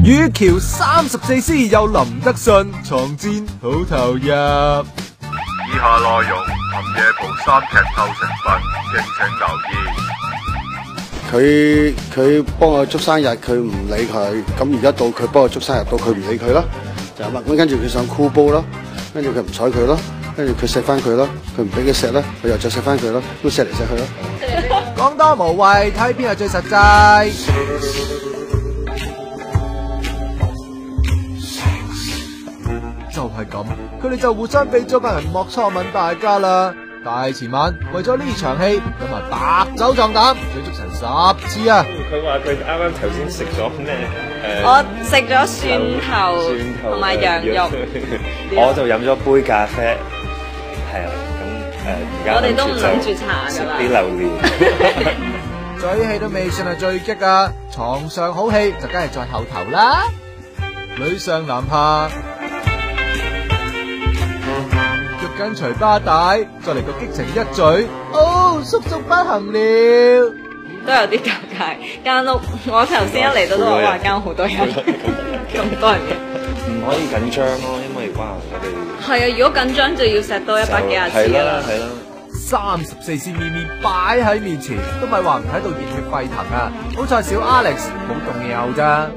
羽橋34C 有林德信，床戰好投入。以下內容含夜蒲3劇透成分，敬請留意。佢幫我祝生日，佢唔理佢，咁而家到佢幫我祝生日，到佢唔理佢啦，就係咁。咁跟住佢想箍煲咯，跟住佢唔睬佢咯，跟住佢錫翻佢咯，佢唔俾佢錫啦，佢又再錫翻佢咯，都錫嚟錫去咯。講多無謂，睇邊係最實際。就係咁，佢哋就互相俾咗個人幕初吻大家啦。但係前晚為咗呢場戲，咁啊白酒壯膽，追足成10次啊！佢話佢啱啱頭先食咗咩？我食咗蒜頭同埋羊肉，我就飲咗杯咖啡。係啊，咁而家我哋都唔諗住搽食㗎啦。啲榴蓮。嘴戲都未算係最激啊，床上好戲就梗係在後頭啦。女上男下，腳跟隨巴帶，再嚟個激情一嘴，哦，叔叔不行了。都有啲尷尬。間屋我頭先一嚟到都話間屋好多人，咁多人嘅。唔可以緊張咯，因為哇，我哋係啊，如果緊張就要錫多100幾廿次係㗎啦係啦。 34C 面面擺喺面前，都咪話唔睇到熱血沸騰啊！好彩小 Alex 冇動搖咋。